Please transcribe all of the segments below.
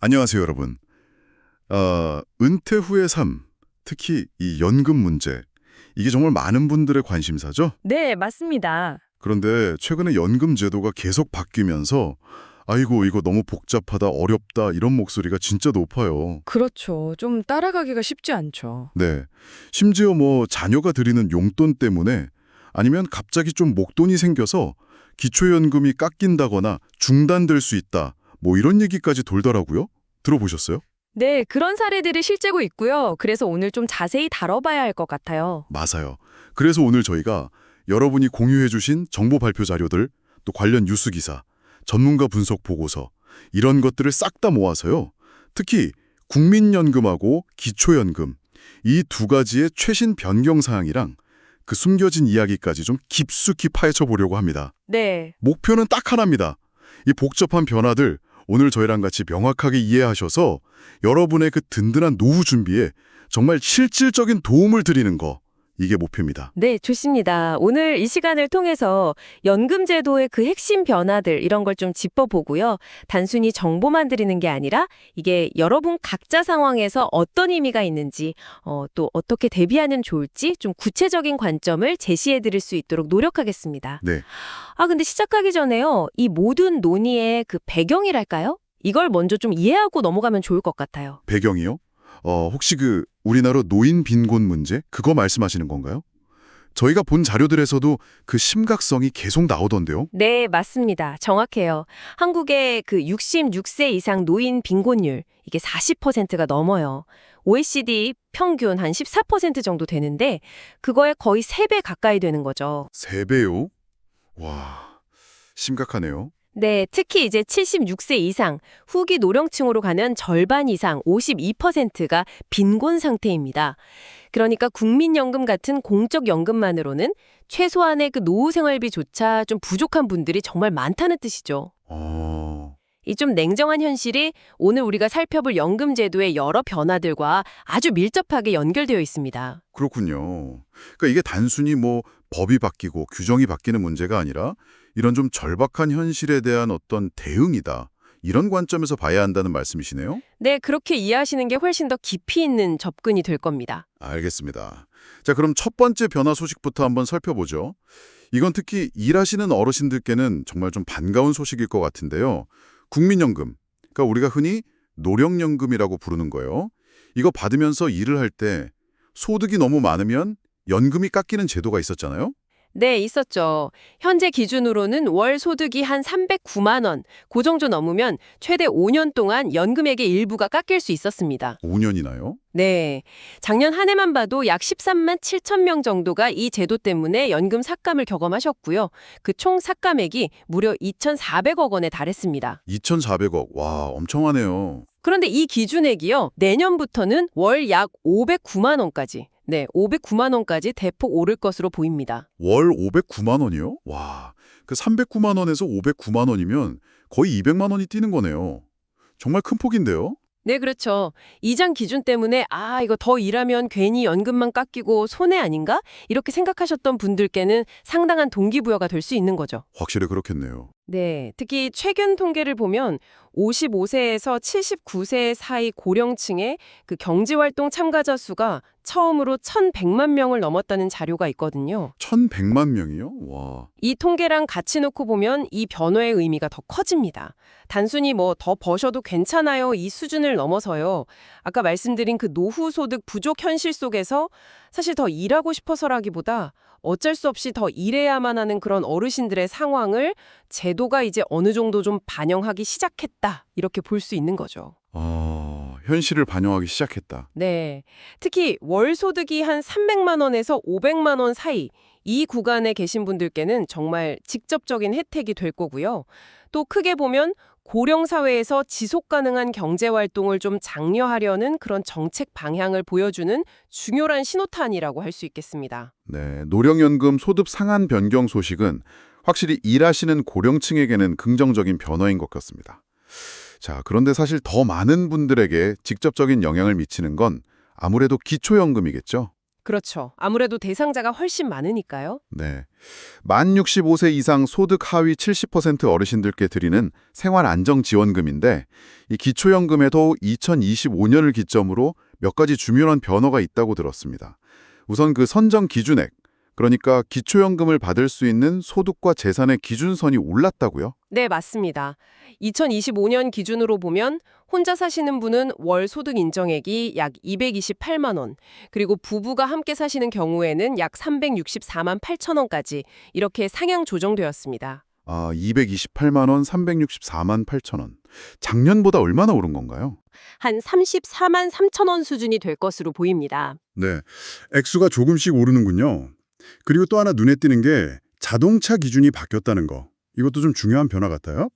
안녕하세요, 여러분. 은퇴 후의 삶, 특히 이 연금 문제, 이게 정말 많은 분들의 관심사죠? 네, 맞습니다. 그런데 최근에 연금 제도가 계속 바뀌면서 아이고, 이거 너무 복잡하다, 어렵다 이런 목소리가 진짜 높아요. 그렇죠. 좀 따라가기가 쉽지 않죠. 네. 심지어 뭐 자녀가 드리는 용돈 때문에 아니면 갑자기 좀 목돈이 생겨서 기초연금이 깎인다거나 중단될 수 있다. 뭐 이런 얘기까지 돌더라고요. 들어보셨어요? 네, 그런 사례들이 실제로 있고요. 그래서 오늘 좀 자세히 다뤄봐야 할 것 같아요. 맞아요. 그래서 오늘 저희가 여러분이 공유해 주신 정보 발표 자료들, 또 관련 뉴스 기사, 전문가 분석 보고서 이런 것들을 싹 다 모아서요. 특히 국민연금하고 기초연금 이 두 가지의 최신 변경 사항이랑 그 숨겨진 이야기까지 좀 깊숙이 파헤쳐 보려고 합니다. 네, 목표는 딱 하나입니다. 이 복잡한 변화들 오늘 저희랑 같이 명확하게 이해하셔서 여러분의 그 든든한 노후 준비에 정말 실질적인 도움을 드리는 거, 이게 목표입니다. 네, 좋습니다. 오늘 이 시간을 통해서 연금 제도의 그 핵심 변화들 이런 걸 좀 짚어보고요. 단순히 정보만 드리는 게 아니라 이게 여러분 각자 상황에서 어떤 의미가 있는지, 또 어떻게 대비하면 좋을지 좀 구체적인 관점을 제시해 드릴 수 있도록 노력하겠습니다. 네, 근데 시작하기 전에요. 이 모든 논의의 그 배경이랄까요? 이걸 먼저 좀 이해하고 넘어가면 좋을 것 같아요. 배경이요? 혹시 그 우리나라 노인 빈곤 문제 그거 말씀하시는 건가요? 저희가 본 자료들에서도 그 심각성이 계속 나오던데요. 네, 맞습니다. 정확해요. 한국의 그 66세 이상 노인 빈곤율, 이게 40%가 넘어요. OECD 평균 한 14% 정도 되는데, 그거에 거의 3배 가까이 되는 거죠. 3배요? 와, 심각하네요. 네, 특히 이제 76세 이상, 후기 노령층으로 가면 절반 이상 52%가 빈곤 상태입니다. 그러니까 국민연금 같은 공적 연금만으로는 최소한의 그 노후 생활비조차 좀 부족한 분들이 정말 많다는 뜻이죠. 어, 이 좀 냉정한 현실이 오늘 우리가 살펴볼 연금 제도의 여러 변화들과 아주 밀접하게 연결되어 있습니다. 그렇군요. 그러니까 이게 단순히 뭐 법이 바뀌고 규정이 바뀌는 문제가 아니라 이런 좀 절박한 현실에 대한 어떤 대응이다. 이런 관점에서 봐야 한다는 말씀이시네요? 네, 그렇게 이해하시는 게 훨씬 더 깊이 있는 접근이 될 겁니다. 알겠습니다. 자, 그럼 첫 번째 변화 소식부터 한번 살펴보죠. 이건 특히 일하시는 어르신들께는 정말 좀 반가운 소식일 것 같은데요. 국민연금, 그러니까 우리가 흔히 노령연금이라고 부르는 거예요. 이거 받으면서 일을 할 때 소득이 너무 많으면 연금이 깎이는 제도가 있었잖아요. 네, 있었죠. 현재 기준으로는 월 소득이 한 309만 원, 그 정도 넘으면 최대 5년 동안 연금액의 일부가 깎일 수 있었습니다. 5년이나요? 네, 작년 한 해만 봐도 약 13만 7천 명 정도가 이 제도 때문에 연금 삭감을 경험하셨고요. 그 총 삭감액이 무려 2,400억 원에 달했습니다. 2,400억. 와, 엄청하네요. 그런데 이 기준액이요, 내년부터는 월 약 509만 원까지, 네, 509만 원까지 대폭 오를 것으로 보입니다. 월 509만 원이요? 와, 그 309만 원에서 509만 원이면 거의 200만 원이 뛰는 거네요. 정말 큰 폭인데요? 네, 그렇죠. 이장 기준 때문에 이거 더 일하면 괜히 연금만 깎이고 손해 아닌가? 이렇게 생각하셨던 분들께는 상당한 동기부여가 될 수 있는 거죠. 확실히 그렇겠네요. 네, 특히 최근 통계를 보면 55세에서 79세 사이 고령층의 그 경제활동 참가자 수가 처음으로 1,100만 명을 넘었다는 자료가 있거든요. 1,100만 명이요? 와. 이 통계랑 같이 놓고 보면 이 변화의 의미가 더 커집니다. 단순히 뭐 더 버셔도 괜찮아요 이 수준을 넘어서요. 아까 말씀드린 그 노후 소득 부족 현실 속에서 사실 더 일하고 싶어서라기보다 어쩔 수 없이 더 일해야만 하는 그런 어르신들의 상황을 제도가 이제 어느 정도 좀 반영하기 시작했다. 이렇게 볼 수 있는 거죠. 현실을 반영하기 시작했다. 네. 특히 월 소득이 한 300만 원에서 500만 원 사이 이 구간에 계신 분들께는 정말 직접적인 혜택이 될 거고요. 또 크게 보면 고령 사회에서 지속 가능한 경제 활동을 좀 장려하려는 그런 정책 방향을 보여주는 중요한 신호탄이라고 할 수 있겠습니다. 네, 노령연금 소득 상한 변경 소식은 확실히 일하시는 고령층에게는 긍정적인 변화인 것 같습니다. 자, 그런데 사실 더 많은 분들에게 직접적인 영향을 미치는 건 아무래도 기초연금이겠죠? 그렇죠. 아무래도 대상자가 훨씬 많으니까요. 네. 만 65세 이상 소득 하위 70% 어르신들께 드리는 생활안정지원금인데 이 기초연금에도 2025년을 기점으로 몇 가지 중요한 변화가 있다고 들었습니다. 우선 그 선정 기준액, 그러니까 기초연금을 받을 수 있는 소득과 재산의 기준선이 올랐다고요? 네, 맞습니다. 2025년 기준으로 보면 혼자 사시는 분은 월 소득 인정액이 약 228만 원, 그리고 부부가 함께 사시는 경우에는 약 364만 8천 원까지 이렇게 상향 조정되었습니다. 아, 228만 원, 364만 8천 원. 작년보다 얼마나 오른 건가요? 한 34만 3천 원 수준이 될 것으로 보입니다. 네, 액수가 조금씩 오르는군요. 그리고 또 하나 눈에 띄는 게 자동차 기준이 바뀌었다는 거. 이것도 좀 중요한 변화 같아요.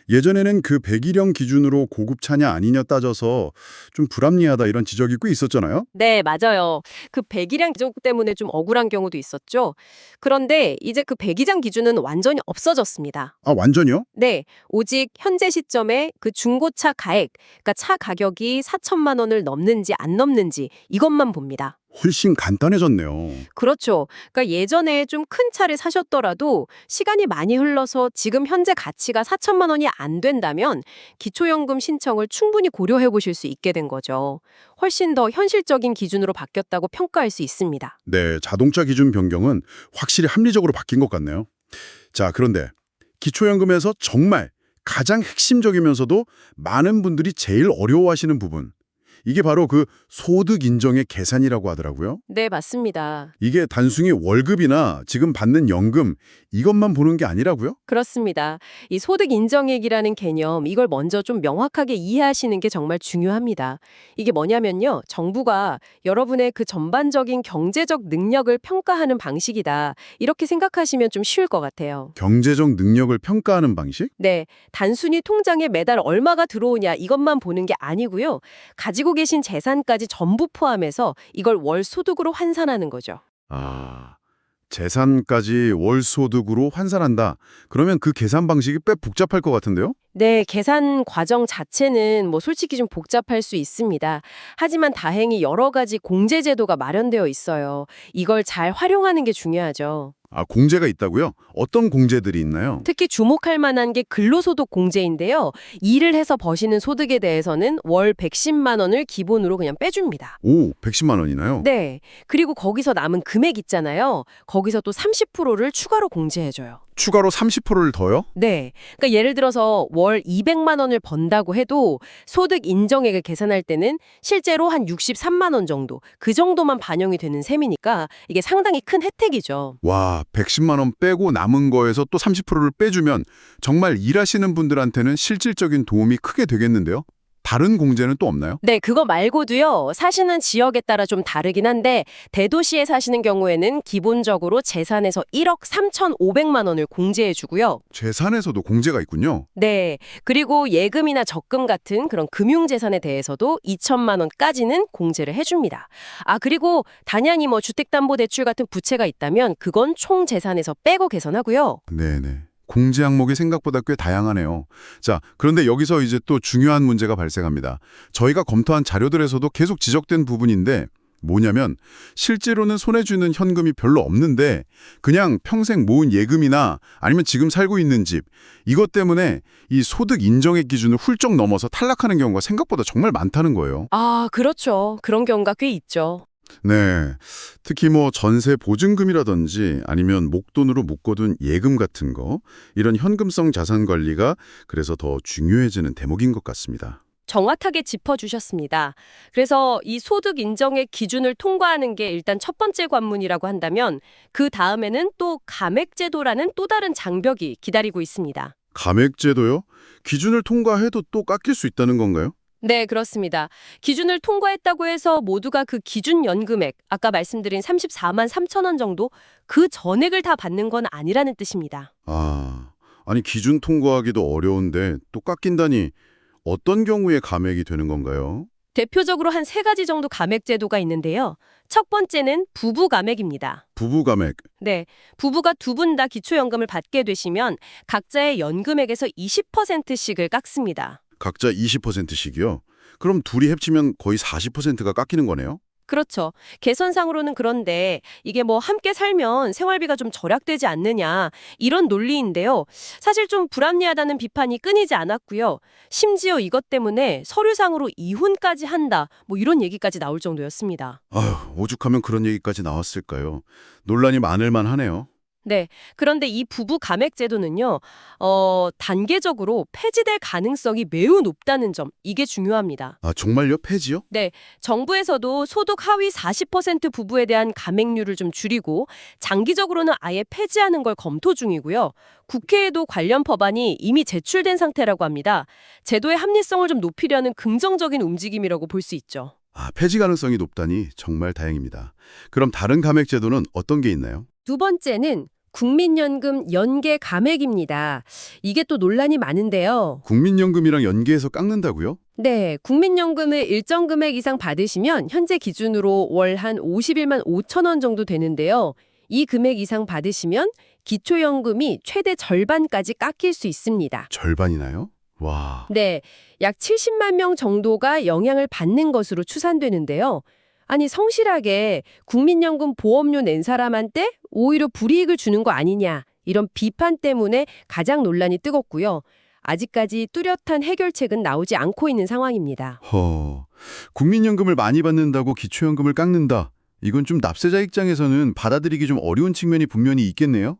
예전에는 그 배기령 기준으로 고급차냐 아니냐 따져서 좀 불합리하다 이런 지적이 꽤 있었잖아요. 네, 맞아요. 그 배기량 기준 때문에 좀 억울한 경우도 있었죠. 그런데 이제 그 배기량 기준은 완전히 없어졌습니다. 아, 완전히요? 네, 오직 현재 시점에 그 중고차 가액, 그러니까 차 가격이 4천만 원을 넘는지 안 넘는지 이것만 봅니다. 훨씬 간단해졌네요. 그렇죠. 그러니까 예전에 좀 큰 차를 사셨더라도 시간이 많이 흘러서 지금 현재 가치가 4천만 원이 안 된다면 기초연금 신청을 충분히 고려해 보실 수 있게 된 거죠. 훨씬 더 현실적인 기준으로 바뀌었다고 평가할 수 있습니다. 네, 자동차 기준 변경은 확실히 합리적으로 바뀐 것 같네요. 자, 그런데 기초연금에서 정말 가장 핵심적이면서도 많은 분들이 제일 어려워하시는 부분. 이게 바로 그 소득 인정의 계산이라고 하더라고요. 네, 맞습니다. 이게 단순히 월급이나 지금 받는 연금 이것만 보는 게 아니라고요? 그렇습니다. 이 소득 인정액이라는 개념, 이걸 먼저 좀 명확하게 이해하시는 게 정말 중요합니다. 이게 뭐냐면요. 정부가 여러분의 그 전반적인 경제적 능력을 평가하는 방식이다. 이렇게 생각하시면 좀 쉬울 것 같아요. 경제적 능력을 평가하는 방식? 네, 단순히 통장에 매달 얼마가 들어오냐 이것만 보는 게 아니고요. 가지고 계신 재산까지 전부 포함해서 이걸 월 소득으로 환산하는 거죠. 아, 재산까지 월 소득으로 환산한다. 그러면 그 계산 방식이 꽤 복잡할 것 같은데요? 네, 계산 과정 자체는 뭐 솔직히 좀 복잡할 수 있습니다. 하지만 다행히 여러 가지 공제 제도가 마련되어 있어요. 이걸 잘 활용하는 게 중요하죠. 아, 공제가 있다고요? 어떤 공제들이 있나요? 특히 주목할 만한 게 근로소득 공제인데요. 일을 해서 버시는 소득에 대해서는 월 110만 원을 기본으로 그냥 빼줍니다. 오, 110만 원이나요? 네. 그리고 거기서 남은 금액 있잖아요. 거기서 또 30%를 추가로 공제해줘요. 추가로 30%를 더요? 네. 그러니까 예를 들어서 월 200만 원을 번다고 해도 소득 인정액을 계산할 때는 실제로 한 63만 원 정도, 그 정도만 반영이 되는 셈이니까 이게 상당히 큰 혜택이죠. 와, 110만 원 빼고 남은 거에서 또 30%를 빼주면 정말 일하시는 분들한테는 실질적인 도움이 크게 되겠는데요? 다른 공제는 또 없나요? 네, 그거 말고도요. 사시는 지역에 따라 좀 다르긴 한데 대도시에 사시는 경우에는 기본적으로 재산에서 1억 3,500만 원을 공제해 주고요. 재산에서도 공제가 있군요. 네, 그리고 예금이나 적금 같은 그런 금융재산에 대해서도 2천만 원까지는 공제를 해줍니다. 아, 그리고 단양이 뭐 주택담보대출 같은 부채가 있다면 그건 총 재산에서 빼고 계산하고요. 네네. 공제 항목이 생각보다 꽤 다양하네요. 자, 그런데 여기서 이제 또 중요한 문제가 발생합니다. 저희가 검토한 자료들에서도 계속 지적된 부분인데 뭐냐면 실제로는 손에 쥐는 현금이 별로 없는데 그냥 평생 모은 예금이나 아니면 지금 살고 있는 집 이것 때문에 이 소득 인정액 기준을 훌쩍 넘어서 탈락하는 경우가 생각보다 정말 많다는 거예요. 아, 그렇죠. 그런 경우가 꽤 있죠. 네. 특히 뭐 전세 보증금이라든지 아니면 목돈으로 묶어둔 예금 같은 거 이런 현금성 자산 관리가 그래서 더 중요해지는 대목인 것 같습니다. 정확하게 짚어주셨습니다. 그래서 이 소득 인정의 기준을 통과하는 게 일단 첫 번째 관문이라고 한다면 그 다음에는 또 감액제도라는 또 다른 장벽이 기다리고 있습니다. 감액제도요? 기준을 통과해도 또 깎일 수 있다는 건가요? 네, 그렇습니다. 기준을 통과했다고 해서 모두가 그 기준 연금액, 아까 말씀드린 34만 3천 원 정도 그 전액을 다 받는 건 아니라는 뜻입니다. 아, 아니 기준 통과하기도 어려운데 또 깎인다니 어떤 경우에 감액이 되는 건가요? 대표적으로 한 세 가지 정도 감액 제도가 있는데요. 첫 번째는 부부 감액입니다. 부부 감액. 네, 부부가 두 분 다 기초연금을 받게 되시면 각자의 연금액에서 20%씩을 깎습니다. 각자 20%씩이요? 그럼 둘이 합치면 거의 40%가 깎이는 거네요? 그렇죠. 개선상으로는 그런데 이게 뭐 함께 살면 생활비가 좀 절약되지 않느냐 이런 논리인데요. 사실 좀 불합리하다는 비판이 끊이지 않았고요. 심지어 이것 때문에 서류상으로 이혼까지 한다 뭐 이런 얘기까지 나올 정도였습니다. 아휴, 오죽하면 그런 얘기까지 나왔을까요? 논란이 많을만 하네요. 네. 그런데 이 부부 감액 제도는요, 단계적으로 폐지될 가능성이 매우 높다는 점, 이게 중요합니다. 아, 정말요? 폐지요? 네. 정부에서도 소득 하위 40% 부부에 대한 감액률을 좀 줄이고, 장기적으로는 아예 폐지하는 걸 검토 중이고요. 국회에도 관련 법안이 이미 제출된 상태라고 합니다. 제도의 합리성을 좀 높이려는 긍정적인 움직임이라고 볼 수 있죠. 아, 폐지 가능성이 높다니 정말 다행입니다. 그럼 다른 감액 제도는 어떤 게 있나요? 두 번째는 국민연금 연계 감액입니다. 이게 또 논란이 많은데요. 국민연금이랑 연계해서 깎는다고요? 네, 국민연금을 일정 금액 이상 받으시면 현재 기준으로 월 한 51만 5천 원 정도 되는데요. 이 금액 이상 받으시면 기초연금이 최대 절반까지 깎일 수 있습니다. 절반이나요? 와, 네, 약 70만 명 정도가 영향을 받는 것으로 추산되는데요. 아니, 성실하게 국민연금 보험료 낸 사람한테 오히려 불이익을 주는 거 아니냐, 이런 비판 때문에 가장 논란이 뜨겁고요. 아직까지 뚜렷한 해결책은 나오지 않고 있는 상황입니다. 국민연금을 많이 받는다고 기초연금을 깎는다. 이건 좀 납세자 입장에서는 받아들이기 좀 어려운 측면이 분명히 있겠네요.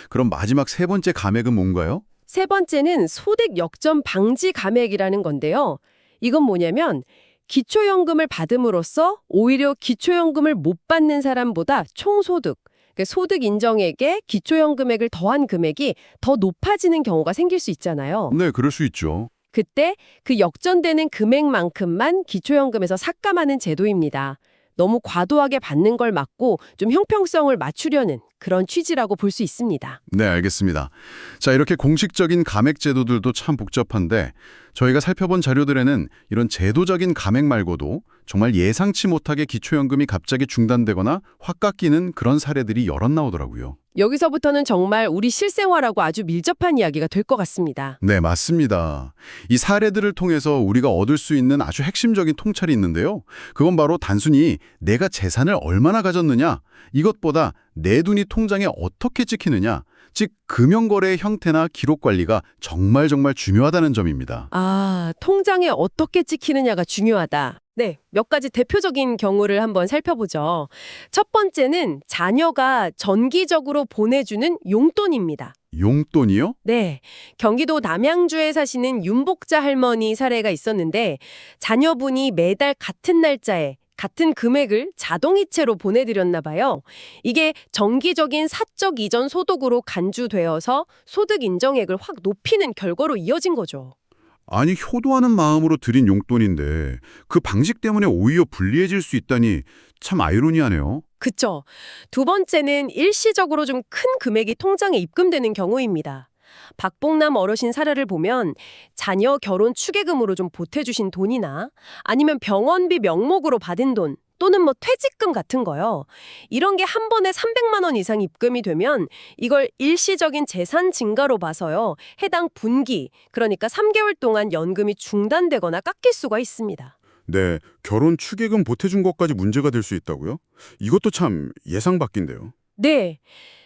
그럼 마지막 세 번째 감액은 뭔가요? 세 번째는 소득 역전 방지 감액이라는 건데요. 이건 뭐냐면 기초연금을 받음으로써 오히려 기초연금을 못 받는 사람보다 총소득, 그러니까 소득 인정액에 기초연금액을 더한 금액이 더 높아지는 경우가 생길 수 있잖아요. 네, 그럴 수 있죠. 그때 그 역전되는 금액만큼만 기초연금에서 삭감하는 제도입니다. 너무 과도하게 받는 걸 막고 좀 형평성을 맞추려는 그런 취지라고 볼 수 있습니다. 네, 알겠습니다. 자, 이렇게 공식적인 감액 제도들도 참 복잡한데 저희가 살펴본 자료들에는 이런 제도적인 감액 말고도 정말 예상치 못하게 기초연금이 갑자기 중단되거나 확 깎이는 그런 사례들이 여럿 나오더라고요. 여기서부터는 정말 우리 실생활하고 아주 밀접한 이야기가 될 것 같습니다. 네, 맞습니다. 이 사례들을 통해서 우리가 얻을 수 있는 아주 핵심적인 통찰이 있는데요. 그건 바로 단순히 내가 재산을 얼마나 가졌느냐, 이것보다 내 돈이 통장에 어떻게 찍히느냐, 즉 금융거래의 형태나 기록 관리가 정말 중요하다는 점입니다. 아, 통장에 어떻게 찍히느냐가 중요하다. 네, 몇 가지 대표적인 경우를 한번 살펴보죠. 첫 번째는 자녀가 정기적으로 보내주는 용돈입니다. 용돈이요? 네, 경기도 남양주에 사시는 윤복자 할머니 사례가 있었는데 자녀분이 매달 같은 날짜에 같은 금액을 자동이체로 보내드렸나 봐요. 이게 정기적인 사적 이전 소득으로 간주되어서 소득 인정액을 확 높이는 결과로 이어진 거죠. 아니, 효도하는 마음으로 드린 용돈인데 그 방식 때문에 오히려 불리해질 수 있다니 참 아이러니하네요. 그쵸. 두 번째는 일시적으로 좀 큰 금액이 통장에 입금되는 경우입니다. 박봉남 어르신 사례를 보면 자녀 결혼 축의금으로 좀 보태주신 돈이나 아니면 병원비 명목으로 받은 돈 또는 뭐 퇴직금 같은 거요. 이런 게 한 번에 300만 원 이상 입금이 되면 이걸 일시적인 재산 증가로 봐서요. 해당 분기, 그러니까 3개월 동안 연금이 중단되거나 깎일 수가 있습니다. 네, 결혼 축의금 보태준 것까지 문제가 될 수 있다고요? 이것도 참 예상 밖인데요. 네.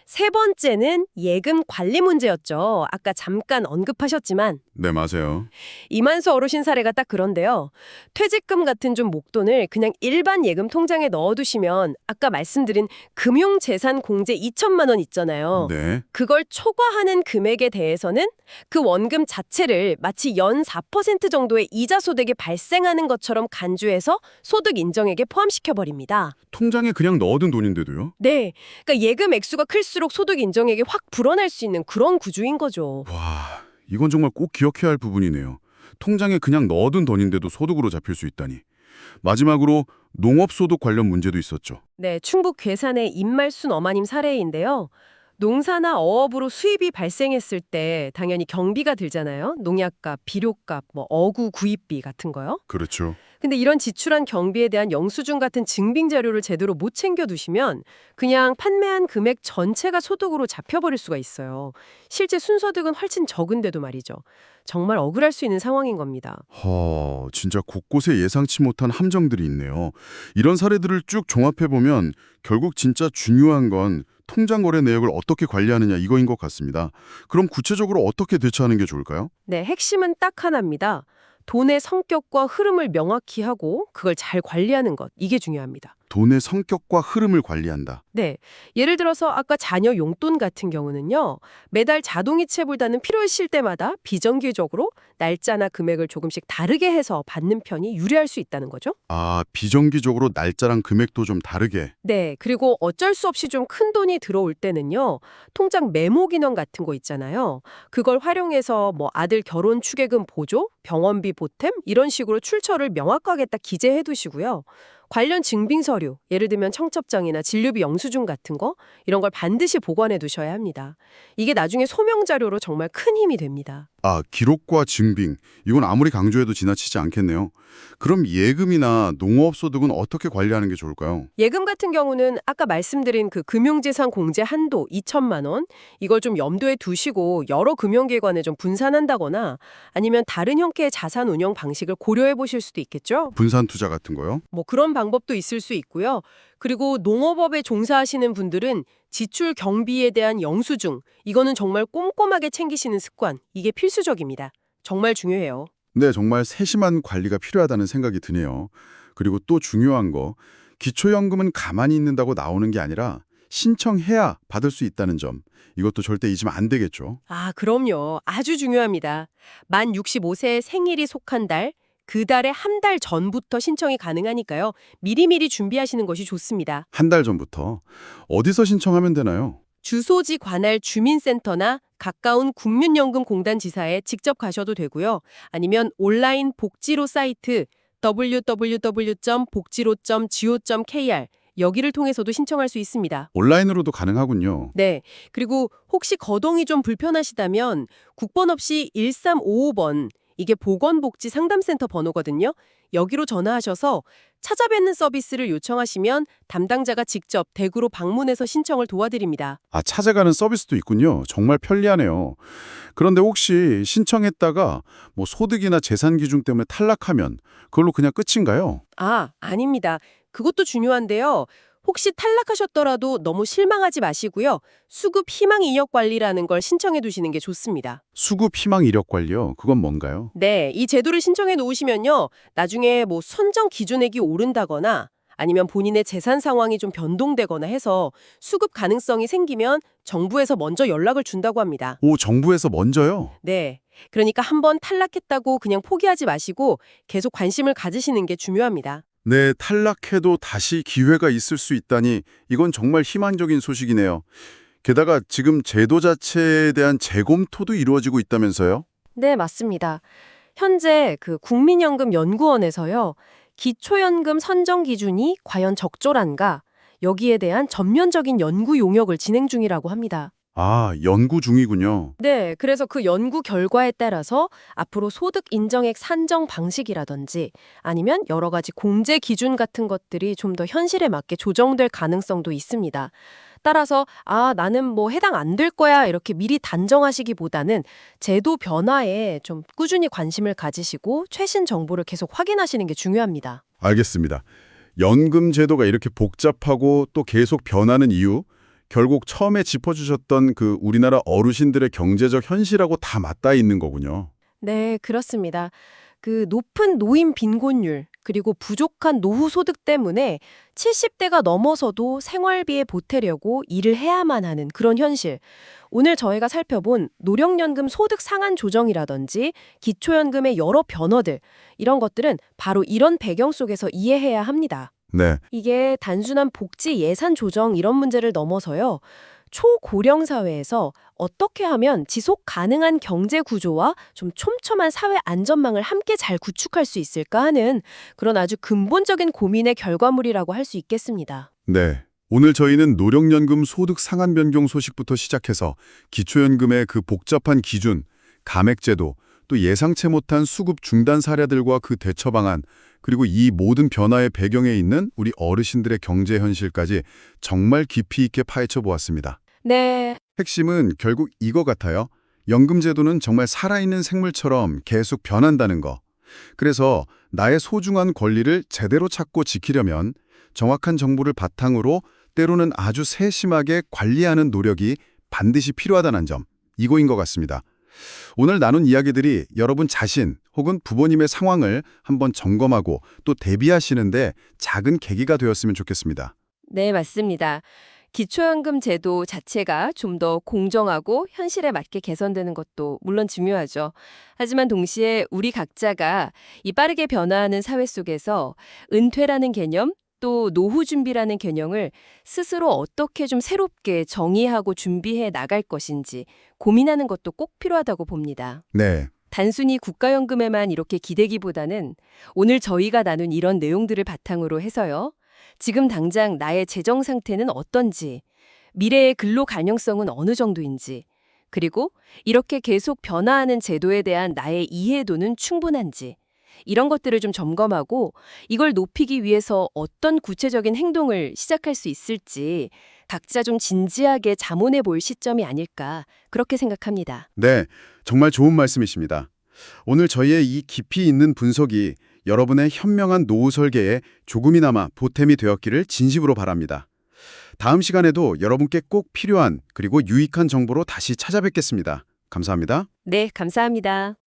세 번째는 예금 관리 문제였죠. 아까 잠깐 언급하셨지만 네, 맞아요. 이만수 어르신 사례가 딱 그런데요. 퇴직금 같은 좀 목돈을 그냥 일반 예금 통장에 넣어두시면 아까 말씀드린 금융재산 공제 2천만 원 있잖아요. 네. 그걸 초과하는 금액에 대해서는 그 원금 자체를 마치 연 4% 정도의 이자 소득이 발생하는 것처럼 간주해서 소득 인정액에 포함시켜버립니다. 통장에 그냥 넣어둔 돈인데도요? 네, 그러니까 예금 액수가 클수록 소득 인정액이 확 불어날 수 있는 그런 구조인 거죠. 와, 이건 정말 꼭 기억해야 할 부분이네요. 통장에 그냥 넣어둔 돈인데도 소득으로 잡힐 수 있다니. 마지막으로 농업소득 관련 문제도 있었죠. 네, 충북 괴산의 임말순 어마님 사례인데요. 농사나 어업으로 수입이 발생했을 때 당연히 경비가 들잖아요. 농약값, 비료값, 뭐 어구 구입비 같은 거요. 그렇죠. 근데 이런 지출한 경비에 대한 영수증 같은 증빙 자료를 제대로 못 챙겨두시면 그냥 판매한 금액 전체가 소득으로 잡혀버릴 수가 있어요. 실제 순소득은 훨씬 적은데도 말이죠. 정말 억울할 수 있는 상황인 겁니다. 진짜 곳곳에 예상치 못한 함정들이 있네요. 이런 사례들을 쭉 종합해보면 결국 진짜 중요한 건 통장 거래 내역을 어떻게 관리하느냐 이거인 것 같습니다. 그럼 구체적으로 어떻게 대처하는 게 좋을까요? 네, 핵심은 딱 하나입니다. 돈의 성격과 흐름을 명확히 하고 그걸 잘 관리하는 것, 이게 중요합니다. 돈의 성격과 흐름을 관리한다. 네, 예를 들어서 아까 자녀 용돈 같은 경우는요. 매달 자동이체보다는 필요하실 때마다 비정기적으로 날짜나 금액을 조금씩 다르게 해서 받는 편이 유리할 수 있다는 거죠. 비정기적으로 날짜랑 금액도 좀 다르게. 네, 그리고 어쩔 수 없이 좀 큰 돈이 들어올 때는요. 통장 메모 기능 같은 거 있잖아요. 그걸 활용해서 뭐 아들 결혼 축의금 보조, 병원비 보탬 이런 식으로 출처를 명확하게 딱 기재해 두시고요. 관련 증빙 서류, 예를 들면 청첩장이나 진료비 영수증 같은 거 이런 걸 반드시 보관해 두셔야 합니다. 이게 나중에 소명 자료로 정말 큰 힘이 됩니다. 기록과 증빙. 이건 아무리 강조해도 지나치지 않겠네요. 그럼 예금이나 농업 소득은 어떻게 관리하는 게 좋을까요? 예금 같은 경우는 아까 말씀드린 그 금융資産공제 한도 2천만 원 이걸 좀 염두에 두시고 여러 금융기관에 좀 분산한다거나 아니면 다른 형태의 자산 운영 방식을 고려해 보실 수도 있겠죠. 분산 투자 같은 거요? 뭐 그런 방법도 있을 수 있고요. 그리고 농업업에 종사하시는 분들은 지출 경비에 대한 영수증 이거는 정말 꼼꼼하게 챙기시는 습관 이게 필수적입니다. 정말 중요해요. 네, 정말 세심한 관리가 필요하다는 생각이 드네요. 그리고 또 중요한 거, 기초연금은 가만히 있는다고 나오는 게 아니라 신청해야 받을 수 있다는 점. 이것도 절대 잊으면 안 되겠죠. 그럼요. 아주 중요합니다. 만 65세 생일이 속한 달, 그 달의 한 달 전부터 신청이 가능하니까요. 미리미리 준비하시는 것이 좋습니다. 한 달 전부터. 어디서 신청하면 되나요? 주소지 관할 주민센터나 가까운 국민연금공단 지사에 직접 가셔도 되고요. 아니면 온라인 복지로 사이트 www.복지로.go.kr 여기를 통해서도 신청할 수 있습니다. 온라인으로도 가능하군요. 네. 그리고 혹시 거동이 좀 불편하시다면 국번 없이 1355번 이게 보건복지상담센터 번호거든요. 여기로 전화하셔서 찾아뵙는 서비스를 요청하시면 담당자가 직접 댁으로 방문해서 신청을 도와드립니다. 찾아가는 서비스도 있군요. 정말 편리하네요. 그런데 혹시 신청했다가 뭐 소득이나 재산 기준 때문에 탈락하면 그걸로 그냥 끝인가요? 아닙니다. 그것도 중요한데요. 혹시 탈락하셨더라도 너무 실망하지 마시고요. 수급 희망 이력 관리라는 걸 신청해 두시는 게 좋습니다. 수급 희망 이력 관리요? 그건 뭔가요? 네, 이 제도를 신청해 놓으시면요. 나중에 뭐 선정 기준액이 오른다거나 아니면 본인의 재산 상황이 좀 변동되거나 해서 수급 가능성이 생기면 정부에서 먼저 연락을 준다고 합니다. 정부에서 먼저요? 네, 그러니까 한번 탈락했다고 그냥 포기하지 마시고 계속 관심을 가지시는 게 중요합니다. 네, 탈락해도 다시 기회가 있을 수 있다니 이건 정말 희망적인 소식이네요. 게다가 지금 제도 자체에 대한 재검토도 이루어지고 있다면서요? 네, 맞습니다. 현재 그 국민연금연구원에서요. 기초연금 선정 기준이 과연 적절한가? 여기에 대한 전면적인 연구 용역을 진행 중이라고 합니다. 연구 중이군요. 네, 그래서 그 연구 결과에 따라서 앞으로 소득 인정액 산정 방식이라든지 아니면 여러 가지 공제 기준 같은 것들이 좀 더 현실에 맞게 조정될 가능성도 있습니다. 따라서 나는 뭐 해당 안 될 거야 이렇게 미리 단정하시기보다는 제도 변화에 좀 꾸준히 관심을 가지시고 최신 정보를 계속 확인하시는 게 중요합니다. 알겠습니다. 연금 제도가 이렇게 복잡하고 또 계속 변하는 이유, 결국 처음에 짚어주셨던 그 우리나라 어르신들의 경제적 현실하고 다 맞닿아 있는 거군요. 네, 그렇습니다. 그 높은 노인 빈곤율 그리고 부족한 노후 소득 때문에 70대가 넘어서도 생활비에 보태려고 일을 해야만 하는 그런 현실. 오늘 저희가 살펴본 노령연금 소득 상한 조정이라든지 기초연금의 여러 변화들 이런 것들은 바로 이런 배경 속에서 이해해야 합니다. 네. 이게 단순한 복지 예산 조정 이런 문제를 넘어서요. 초고령 사회에서 어떻게 하면 지속 가능한 경제 구조와 좀 촘촘한 사회 안전망을 함께 잘 구축할 수 있을까 하는 그런 아주 근본적인 고민의 결과물이라고 할 수 있겠습니다. 네. 오늘 저희는 노령연금 소득 상한 변경 소식부터 시작해서 기초연금의 그 복잡한 기준, 감액제도, 또 예상치 못한 수급 중단 사례들과 그 대처 방안, 그리고 이 모든 변화의 배경에 있는 우리 어르신들의 경제 현실까지 정말 깊이 있게 파헤쳐 보았습니다. 네. 핵심은 결국 이거 같아요. 연금제도는 정말 살아있는 생물처럼 계속 변한다는 거. 그래서 나의 소중한 권리를 제대로 찾고 지키려면 정확한 정보를 바탕으로 때로는 아주 세심하게 관리하는 노력이 반드시 필요하다는 점, 이거인 것 같습니다. 오늘 나눈 이야기들이 여러분 자신 혹은 부모님의 상황을 한번 점검하고 또 대비하시는데 작은 계기가 되었으면 좋겠습니다. 네, 맞습니다. 기초연금 제도 자체가 좀 더 공정하고 현실에 맞게 개선되는 것도 물론 중요하죠. 하지만 동시에 우리 각자가 이 빠르게 변화하는 사회 속에서 은퇴라는 개념, 또 노후 준비라는 개념을 스스로 어떻게 좀 새롭게 정의하고 준비해 나갈 것인지 고민하는 것도 꼭 필요하다고 봅니다. 네, 단순히 국가연금에만 이렇게 기대기보다는 오늘 저희가 나눈 이런 내용들을 바탕으로 해서요. 지금 당장 나의 재정 상태는 어떤지, 미래의 근로 가능성은 어느 정도인지, 그리고 이렇게 계속 변화하는 제도에 대한 나의 이해도는 충분한지, 이런 것들을 좀 점검하고 이걸 높이기 위해서 어떤 구체적인 행동을 시작할 수 있을지 각자 좀 진지하게 자문해 볼 시점이 아닐까 그렇게 생각합니다. 네, 정말 좋은 말씀이십니다. 오늘 저희의 이 깊이 있는 분석이 여러분의 현명한 노후 설계에 조금이나마 보탬이 되었기를 진심으로 바랍니다. 다음 시간에도 여러분께 꼭 필요한 그리고 유익한 정보로 다시 찾아뵙겠습니다. 감사합니다. 네, 감사합니다.